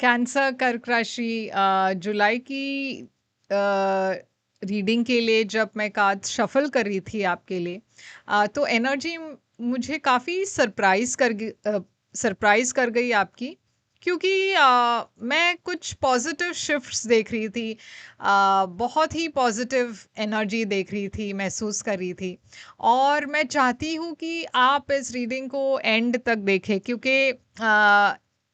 Cancer, कर्क राशि जुलाई की रीडिंग के लिए जब मैं कार्ड शफल कर रही थी आपके लिए, तो एनर्जी मुझे काफ़ी सरप्राइज़ कर गई आपकी, क्योंकि मैं कुछ पॉज़िटिव शिफ्ट्स देख रही थी। बहुत ही पॉज़िटिव एनर्जी देख रही थी, महसूस कर रही थी। और मैं चाहती हूँ कि आप इस रीडिंग को एंड तक देखें, क्योंकि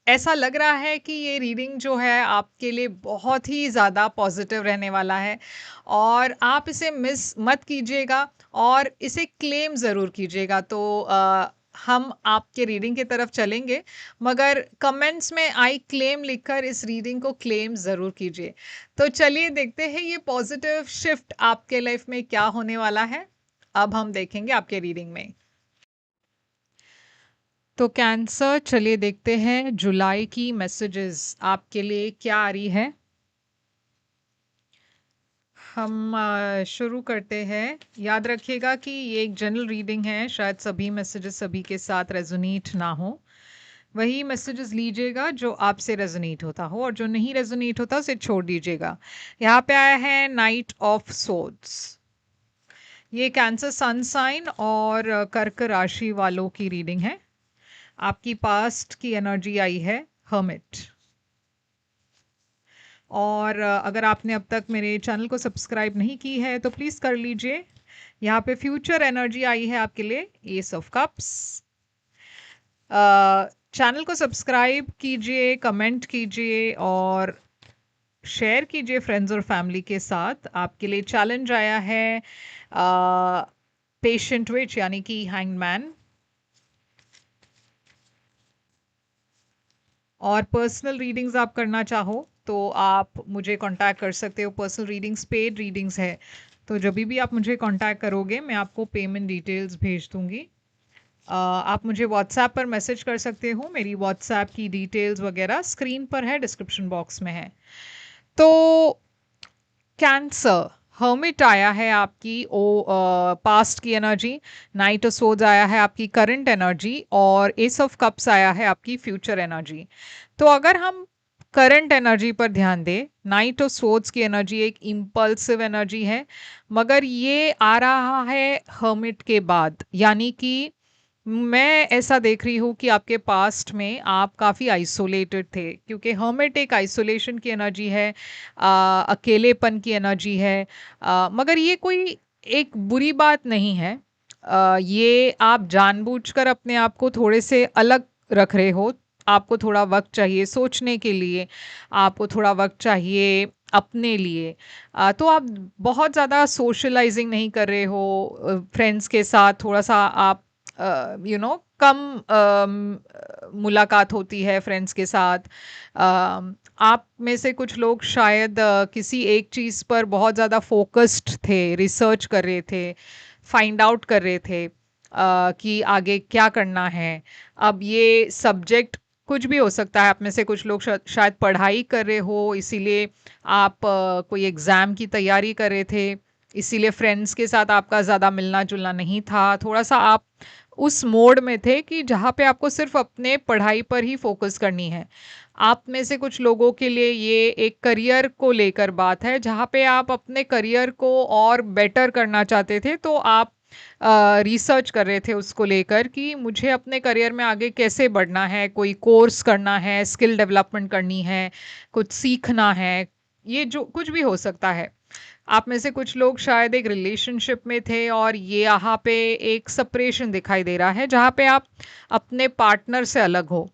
ऐसा लग रहा है कि ये रीडिंग जो है आपके लिए बहुत ही ज़्यादा पॉजिटिव रहने वाला है, और आप इसे मिस मत कीजिएगा और इसे क्लेम ज़रूर कीजिएगा। तो हम आपके रीडिंग की तरफ चलेंगे, मगर कमेंट्स में आई क्लेम लिखकर इस रीडिंग को क्लेम ज़रूर कीजिए। तो चलिए देखते हैं ये पॉजिटिव शिफ्ट आपके लाइफ में क्या होने वाला है। अब हम देखेंगे आपके रीडिंग में। तो कैंसर, चलिए देखते हैं जुलाई की मैसेजेस आपके लिए क्या आ रही है। हम शुरू करते हैं। याद रखिएगा कि ये एक जनरल रीडिंग है, शायद सभी मैसेजेस सभी के साथ रेजोनेट ना हो। वही मैसेजेस लीजिएगा जो आपसे रेजोनेट होता हो, और जो नहीं रेजोनेट होता उसे छोड़ दीजिएगा। यहाँ पे आया है नाइट ऑफ सोर्ड्स। ये कैंसर सन साइन और कर्क राशि वालों की रीडिंग है। आपकी पास्ट की एनर्जी आई है हर्मिट। और अगर आपने अब तक मेरे चैनल को सब्सक्राइब नहीं की है तो प्लीज़ कर लीजिए। यहाँ पे फ्यूचर एनर्जी आई है आपके लिए, एस ऑफ कप्स। चैनल को सब्सक्राइब कीजिए, कमेंट कीजिए और शेयर कीजिए फ्रेंड्स और फैमिली के साथ। आपके लिए चैलेंज आया है पेशेंट विच, यानी कि हैंगमैन। और पर्सनल रीडिंग्स आप करना चाहो तो आप मुझे कांटेक्ट कर सकते हो। पर्सनल रीडिंग्स पेड रीडिंग्स है, तो जब भी आप मुझे कांटेक्ट करोगे मैं आपको पेमेंट डिटेल्स भेज दूंगी। आप मुझे व्हाट्सएप पर मैसेज कर सकते हो। मेरी व्हाट्सएप की डिटेल्स वगैरह स्क्रीन पर है, डिस्क्रिप्शन बॉक्स में है। तो कैंसर, हर्मिट आया है आपकी पास्ट की एनर्जी। नाइट ऑफ सोर्ड्स आया है आपकी करंट एनर्जी, और एस ऑफ कप्स आया है आपकी फ्यूचर एनर्जी। तो अगर हम करंट एनर्जी पर ध्यान दें, नाइट ऑफ सोर्ड्स की एनर्जी एक इम्पल्सिव एनर्जी है, मगर ये आ रहा है हर्मिट के बाद। यानी कि मैं ऐसा देख रही हूँ कि आपके पास्ट में आप काफ़ी आइसोलेटेड थे, क्योंकि हर्मिट एक आइसोलेशन की एनर्जी है, अकेलेपन की एनर्जी है। मगर ये कोई एक बुरी बात नहीं है। ये आप जानबूझकर अपने आप को थोड़े से अलग रख रहे हो। आपको थोड़ा वक्त चाहिए सोचने के लिए, आपको थोड़ा वक्त चाहिए अपने लिए। तो आप बहुत ज़्यादा सोशलाइजिंग नहीं कर रहे हो फ्रेंड्स के साथ। थोड़ा सा आप कम मुलाकात होती है फ्रेंड्स के साथ। आप में से कुछ लोग शायद किसी एक चीज़ पर बहुत ज़्यादा फोकस्ड थे, रिसर्च कर रहे थे, फाइंड आउट कर रहे थे कि आगे क्या करना है। अब ये सब्जेक्ट कुछ भी हो सकता है। आप में से कुछ लोग शायद पढ़ाई कर रहे हो, इसीलिए आप कोई एग्ज़ाम की तैयारी कर रहे थे, इसीलिए फ्रेंड्स के साथ आपका ज़्यादा मिलना जुलना नहीं था। थोड़ा सा आप उस मोड में थे कि जहाँ पे आपको सिर्फ अपने पढ़ाई पर ही फोकस करनी है। आप में से कुछ लोगों के लिए ये एक करियर को लेकर बात है, जहाँ पे आप अपने करियर को और बेटर करना चाहते थे। तो आप रिसर्च कर रहे थे उसको लेकर कि मुझे अपने करियर में आगे कैसे बढ़ना है, कोई कोर्स करना है, स्किल डेवलपमेंट करनी है, कुछ सीखना है। ये जो कुछ भी हो सकता है। आप में से कुछ लोग शायद एक रिलेशनशिप में थे, और ये यहाँ पे एक सेपरेशन दिखाई दे रहा है, जहाँ पे आप अपने पार्टनर से अलग हो,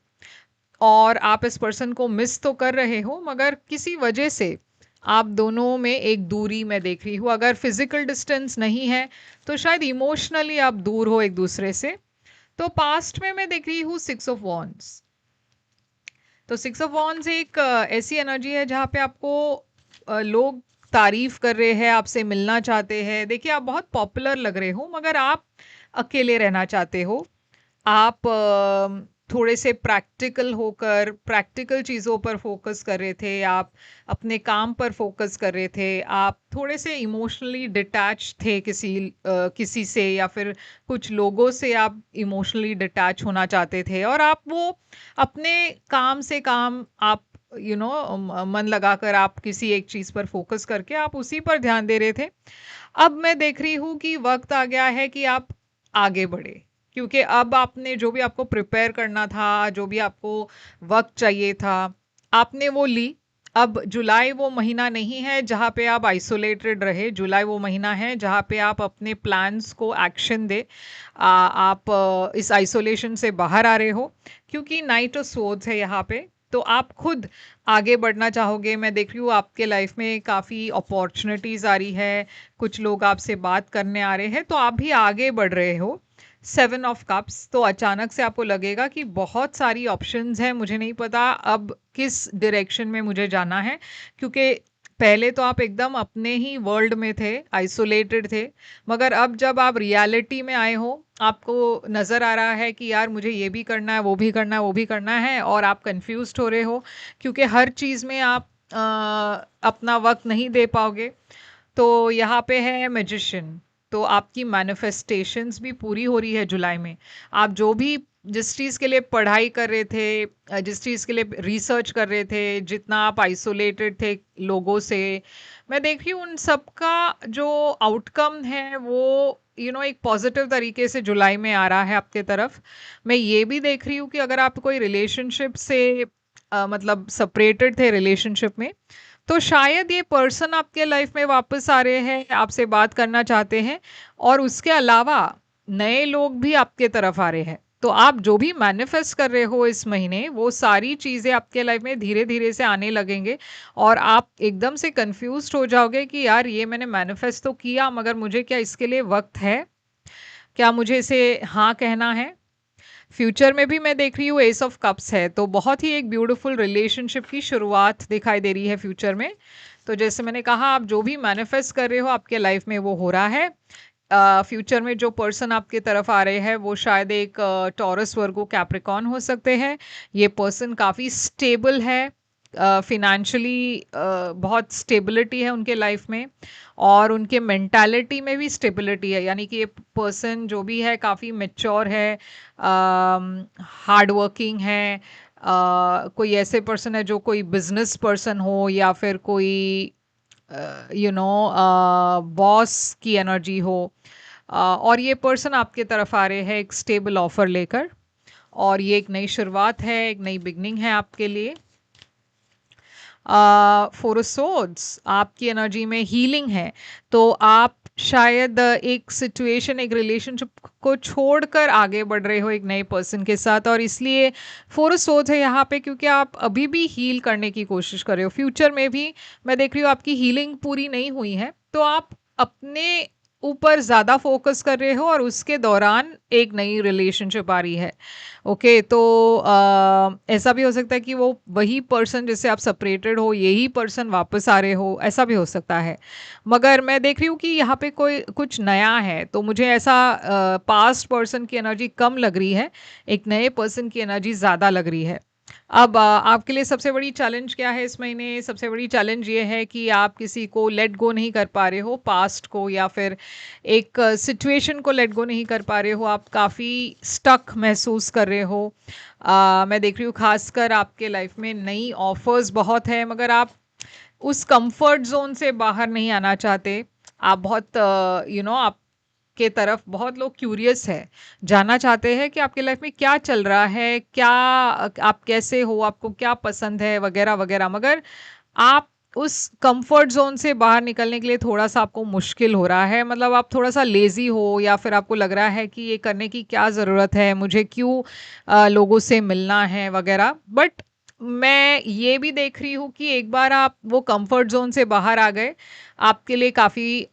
और आप इस पर्सन को मिस तो कर रहे हो, मगर किसी वजह से आप दोनों में एक दूरी मैं देख रही हूँ। अगर फिजिकल डिस्टेंस नहीं है तो शायद इमोशनली आप दूर हो एक दूसरे से। तो पास्ट में मैं देख रही हूँ सिक्स ऑफ वॉन्ड्स। तो सिक्स ऑफ वॉन्ड्स एक ऐसी एनर्जी है जहाँ पे आपको लोग तारीफ कर रहे हैं, आपसे मिलना चाहते हैं। देखिए, आप बहुत पॉपुलर लग रहे हो, मगर आप अकेले रहना चाहते हो। आप थोड़े से प्रैक्टिकल होकर प्रैक्टिकल चीज़ों पर फोकस कर रहे थे, आप अपने काम पर फोकस कर रहे थे। आप थोड़े से इमोशनली डिटैच थे किसी से, या फिर कुछ लोगों से आप इमोशनली डिटैच होना चाहते थे, और आप वो अपने काम से काम आप मन लगाकर आप किसी एक चीज़ पर फ़ोकस करके आप उसी पर ध्यान दे रहे थे। अब मैं देख रही हूँ कि वक़्त आ गया है कि आप आगे बढ़े, क्योंकि अब आपने जो भी आपको प्रिपेयर करना था, जो भी आपको वक़्त चाहिए था, आपने वो ली। अब जुलाई वो महीना नहीं है जहाँ पे आप आइसोलेटेड रहे, जुलाई वो महीना है जहाँ पे आप अपने प्लान्स को एक्शन दें। आप इस आइसोलेशन से बाहर आ रहे हो, क्योंकि नाइट ऑफ स्वॉर्ड्स है यहाँ पे, तो आप खुद आगे बढ़ना चाहोगे। मैं देख रही हूँ आपके लाइफ में काफ़ी अपॉर्चुनिटीज़ आ रही है, कुछ लोग आपसे बात करने आ रहे हैं, तो आप भी आगे बढ़ रहे हो। 7 ऑफ कप्स, तो अचानक से आपको लगेगा कि बहुत सारी ऑप्शंस हैं, मुझे नहीं पता अब किस डायरेक्शन में मुझे जाना है, क्योंकि पहले तो आप एकदम अपने ही वर्ल्ड में थे, आइसोलेटेड थे, मगर अब जब आप रियलिटी में आए हो, आपको नज़र आ रहा है कि यार मुझे ये भी करना है, वो भी करना है, वो भी करना है, और आप कंफ्यूज्ड हो रहे हो, क्योंकि हर चीज़ में आप अपना वक्त नहीं दे पाओगे। तो यहाँ पे है मैजिशियन, तो आपकी मैनिफेस्टेशंस भी पूरी हो रही है जुलाई में। आप जो भी जिस चीज़ के लिए पढ़ाई कर रहे थे, जिस चीज़ के लिए रिसर्च कर रहे थे, जितना आप आइसोलेटेड थे लोगों से, मैं देख रही हूँ उन सब का जो आउटकम है वो एक पॉजिटिव तरीके से जुलाई में आ रहा है आपके तरफ। मैं ये भी देख रही हूँ कि अगर आप कोई रिलेशनशिप से मतलब सेपरेटेड थे रिलेशनशिप में, तो शायद ये पर्सन आपके लाइफ में वापस आ रहे हैं, आपसे बात करना चाहते हैं, और उसके अलावा नए लोग भी आपके तरफ आ रहे हैं। तो आप जो भी मैनिफेस्ट कर रहे हो इस महीने, वो सारी चीज़ें आपके लाइफ में धीरे धीरे से आने लगेंगे, और आप एकदम से कंफ्यूज्ड हो जाओगे कि यार ये मैंने मैनिफेस्ट तो किया, मगर मुझे क्या इसके लिए वक्त है, क्या मुझे इसे हाँ कहना है। फ्यूचर में भी मैं देख रही हूँ एस ऑफ कप्स है, तो बहुत ही एक ब्यूटीफुल रिलेशनशिप की शुरुआत दिखाई दे रही है फ्यूचर में। तो जैसे मैंने कहा, आप जो भी मैनिफेस्ट कर रहे हो आपके लाइफ में वो हो रहा है। फ्यूचर में जो पर्सन आपके तरफ आ रहे हैं वो शायद एक टॉरस वर्गो कैप्रिकॉन हो सकते हैं। ये पर्सन काफ़ी स्टेबल है, फिनेंशियली बहुत स्टेबिलिटी है उनके लाइफ में, और उनके मेंटालिटी में भी स्टेबिलिटी है, यानी कि ये पर्सन जो भी है काफ़ी मेच्योर है, हार्ड वर्किंग है। कोई ऐसे पर्सन है जो कोई बिजनेस पर्सन हो, या फिर कोई बॉस की एनर्जी हो, और ये पर्सन आपके तरफ आ रहे हैं एक स्टेबल ऑफर लेकर, और ये एक नई शुरुआत है, एक नई बिगनिंग है आपके लिए। फोर ऑफ सोर्ड्स आपकी एनर्जी में हीलिंग है, तो आप शायद एक सिचुएशन, एक रिलेशनशिप को छोड़कर आगे बढ़ रहे हो एक नए पर्सन के साथ, और इसलिए फोर ऑफ सोर्ड्स है यहाँ पे, क्योंकि आप अभी भी हील करने की कोशिश कर रहे हो। फ्यूचर में भी मैं देख रही हूँ आपकी हीलिंग पूरी नहीं हुई है, तो आप अपने ऊपर ज़्यादा फोकस कर रहे हो, और उसके दौरान एक नई रिलेशनशिप आ रही है। ओके, तो ऐसा भी हो सकता है कि वो वही पर्सन जिससे आप सेपरेटेड हो, यही पर्सन वापस आ रहे हो, ऐसा भी हो सकता है। मगर मैं देख रही हूँ कि यहाँ पे कोई कुछ नया है, तो मुझे ऐसा पास्ट पर्सन की एनर्जी कम लग रही है, एक नए पर्सन की एनर्जी ज़्यादा लग रही है। अब आपके लिए सबसे बड़ी चैलेंज क्या है इस महीने? सबसे बड़ी चैलेंज ये है कि आप किसी को लेट गो नहीं कर पा रहे हो, पास्ट को, या फिर एक सिचुएशन को लेट गो नहीं कर पा रहे हो, आप काफ़ी स्टक महसूस कर रहे हो। मैं देख रही हूँ खासकर आपके लाइफ में नई ऑफर्स बहुत है, मगर आप उस कंफर्ट जोन से बाहर नहीं आना चाहते। आप बहुत आप के तरफ बहुत लोग क्यूरियस है, जानना चाहते हैं कि आपके लाइफ में क्या चल रहा है, क्या आप कैसे हो, आपको क्या पसंद है, वगैरह वगैरह, मगर आप उस कंफर्ट जोन से बाहर निकलने के लिए थोड़ा सा आपको मुश्किल हो रहा है, मतलब आप थोड़ा सा लेजी हो, या फिर आपको लग रहा है कि ये करने की क्या ज़रूरत है, मुझे क्यों लोगों से मिलना है वगैरह। बट मैं ये भी देख रही हूँ कि एक बार आप वो कंफर्ट जोन से बाहर आ गए, आपके लिए काफ़ी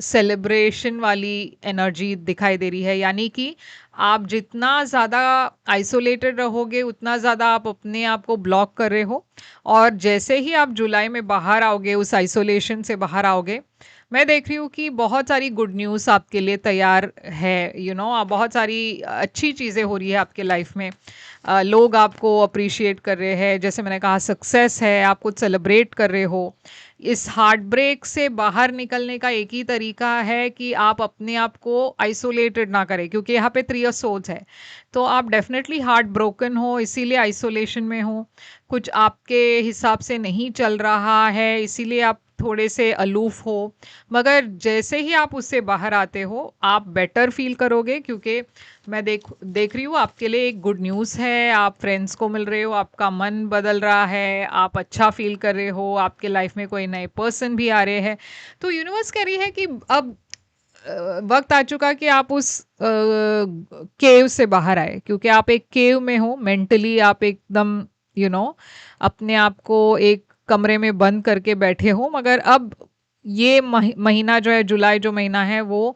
सेलिब्रेशन वाली एनर्जी दिखाई दे रही है, यानी कि आप जितना ज़्यादा आइसोलेटेड रहोगे उतना ज़्यादा आप अपने आप को ब्लॉक कर रहे हो, और जैसे ही आप जुलाई में बाहर आओगे, उस आइसोलेशन से बाहर आओगे, मैं देख रही हूँ कि बहुत सारी गुड न्यूज़ आपके लिए तैयार है। बहुत सारी अच्छी चीज़ें हो रही है आपके लाइफ में। लोग आपको अप्रिशिएट कर रहे हैं, जैसे मैंने कहा सक्सेस है, आप कुछ सेलिब्रेट कर रहे हो, इस हार्ट ब्रेक से बाहर निकलने का एक ही तरीका है कि आप अपने आप को आइसोलेटेड ना करें, क्योंकि यहाँ पे 3 ऑफ सोल्स है। तो आप डेफिनेटली हार्ट ब्रोकन हो, इसीलिए आइसोलेशन में हो, कुछ आपके हिसाब से नहीं चल रहा है, इसीलिए आप थोड़े से अलूफ हो। मगर जैसे ही आप उससे बाहर आते हो आप बेटर फील करोगे, क्योंकि मैं देख रही हूँ आपके लिए एक गुड न्यूज़ है, आप फ्रेंड्स को मिल रहे हो, आपका मन बदल रहा है, आप अच्छा फील कर रहे हो, आपके लाइफ में कोई नए पर्सन भी आ रहे हैं। तो यूनिवर्स कह रही है कि अब वक्त आ चुका कि आप उस केव से बाहर आए, क्योंकि आप एक केव में हो मेंटली, आप एकदम अपने आप को एक कमरे में बंद करके बैठे हो। मगर अब ये महीना जो है, जुलाई जो महीना है, वो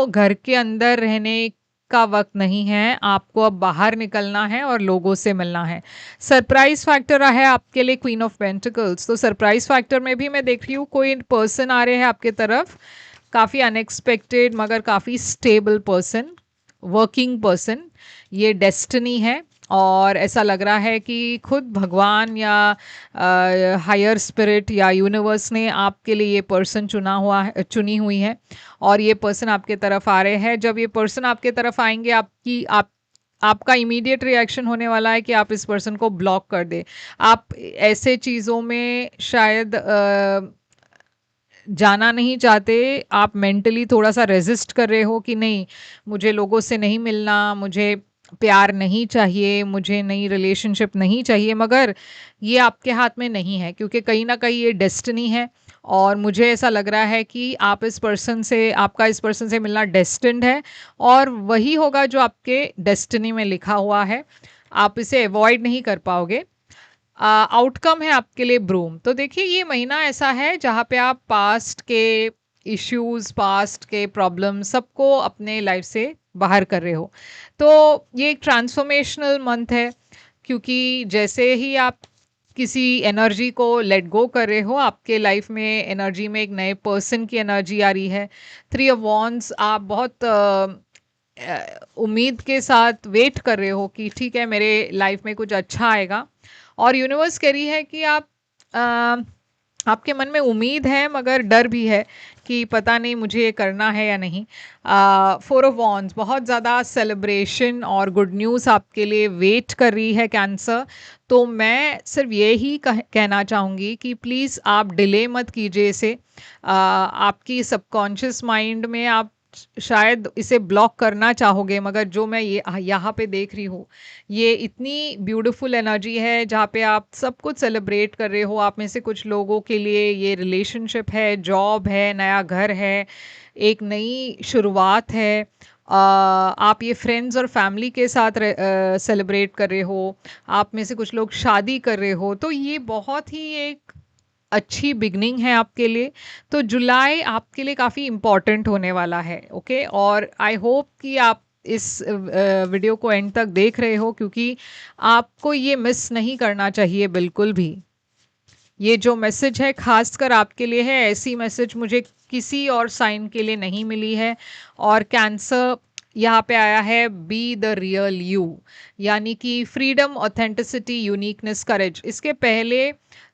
घर के अंदर रहने का वक्त नहीं है, आपको अब बाहर निकलना है और लोगों से मिलना है। सरप्राइज फैक्टर है आपके लिए क्वीन ऑफ पेंटिकल्स। तो सरप्राइज फैक्टर में भी मैं देख रही हूँ कोई पर्सन आ रहे हैं आपके तरफ, काफ़ी अनएक्सपेक्टेड मगर काफ़ी स्टेबल पर्सन, वर्किंग पर्सन। ये डेस्टिनी है, और ऐसा लग रहा है कि खुद भगवान या हायर स्पिरिट या यूनिवर्स ने आपके लिए ये पर्सन चुनी हुई है, और ये पर्सन आपके तरफ आ रहे हैं। जब ये पर्सन आपके तरफ आएंगे, आपका इमीडिएट रिएक्शन होने वाला है कि आप इस पर्सन को ब्लॉक कर दे। आप ऐसे चीज़ों में शायद जाना नहीं चाहते, आप मेंटली थोड़ा सा रेजिस्ट कर रहे हो कि नहीं, मुझे लोगों से नहीं मिलना, मुझे प्यार नहीं चाहिए, मुझे नई रिलेशनशिप नहीं चाहिए। मगर ये आपके हाथ में नहीं है, क्योंकि कहीं ना कहीं ये डेस्टिनी है, और मुझे ऐसा लग रहा है कि आपका इस पर्सन से मिलना डेस्टिन्ड है, और वही होगा जो आपके डेस्टिनी में लिखा हुआ है। आप इसे अवॉइड नहीं कर पाओगे। आउटकम है आपके लिए ब्रूम। तो देखिए, ये महीना ऐसा है जहाँ पे आप पास्ट के इश्यूज, पास्ट के प्रॉब्लम सबको अपने लाइफ से बाहर कर रहे हो। तो ये एक ट्रांसफॉर्मेशनल मंथ है, क्योंकि जैसे ही आप किसी एनर्जी को लेट गो कर रहे हो, आपके लाइफ में एनर्जी में एक नए पर्सन की एनर्जी आ रही है। 3 ऑफ वॉन्ड्स, आप बहुत उम्मीद के साथ वेट कर रहे हो कि ठीक है, मेरे लाइफ में कुछ अच्छा आएगा। और यूनिवर्स कह रही है कि आपके मन में उम्मीद है मगर डर भी है कि पता नहीं मुझे ये करना है या नहीं। 4 ऑफ वॉन्ड्स, बहुत ज़्यादा सेलिब्रेशन और गुड न्यूज़ आपके लिए वेट कर रही है कैंसर। तो मैं सिर्फ यही कहना चाहूँगी कि प्लीज़ आप डिले मत कीजिए इसे। आपकी सबकॉन्शियस माइंड में आप शायद इसे ब्लॉक करना चाहोगे, मगर जो मैं यहाँ पे देख रही हूँ, ये इतनी ब्यूटीफुल एनर्जी है जहाँ पे आप सब कुछ सेलिब्रेट कर रहे हो। आप में से कुछ लोगों के लिए ये रिलेशनशिप है, जॉब है, नया घर है, एक नई शुरुआत है। आप ये फ्रेंड्स और फैमिली के साथ सेलिब्रेट कर रहे हो, आप में से कुछ लोग शादी कर रहे हो। तो ये बहुत ही एक अच्छी बिगनिंग है आपके लिए। तो जुलाई आपके लिए काफ़ी इम्पॉर्टेंट होने वाला है। ओके, और आई होप कि आप इस वीडियो को एंड तक देख रहे हो, क्योंकि आपको ये मिस नहीं करना चाहिए बिल्कुल भी। ये जो मैसेज है खासकर आपके लिए है, ऐसी मैसेज मुझे किसी और साइन के लिए नहीं मिली है। और कैंसर यहाँ पे आया है, बी द रियल यू, यानी कि फ्रीडम, ऑथेंटिसिटी, यूनिकनेस, करेज। इसके पहले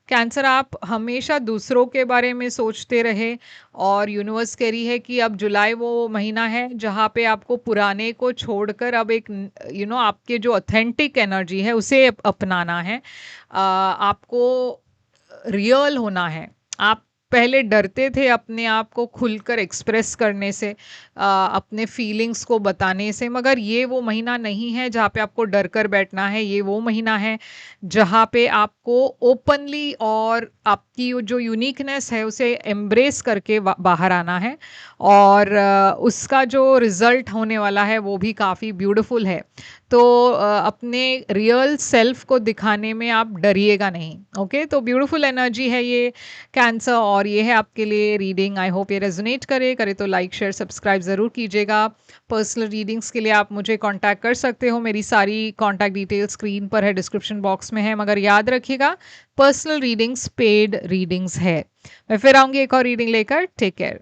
कैंसर आप हमेशा दूसरों के बारे में सोचते रहे, और यूनिवर्स कह रही है कि अब जुलाई वो महीना है जहाँ पे आपको पुराने को छोड़कर अब एक आपके जो ऑथेंटिक एनर्जी है उसे अपनाना है। आपको रियल होना है। आप पहले डरते थे अपने आप को खुलकर एक्सप्रेस करने से, अपने फीलिंग्स को बताने से, मगर ये वो महीना नहीं है जहाँ पे आपको डर कर बैठना है। ये वो महीना है जहाँ पे आपको ओपनली और आपकी जो यूनिकनेस है उसे एम्ब्रेस करके बाहर आना है, और उसका जो रिजल्ट होने वाला है वो भी काफ़ी ब्यूटीफुल है। तो अपने रियल सेल्फ को दिखाने में आप डरिएगा नहीं। ओके, तो ब्यूटीफुल एनर्जी है ये कैंसर, और ये है आपके लिए रीडिंग। आई होप ये रेजोनेट करे तो लाइक शेयर सब्सक्राइब ज़रूर कीजिएगा। पर्सनल रीडिंग्स के लिए आप मुझे कांटेक्ट कर सकते हो, मेरी सारी कांटेक्ट डिटेल स्क्रीन पर है, डिस्क्रिप्शन बॉक्स में है। मगर याद रखिएगा, पर्सनल रीडिंग्स पेड रीडिंग्स है। मैं फिर आऊँगी एक और रीडिंग लेकर। Take care.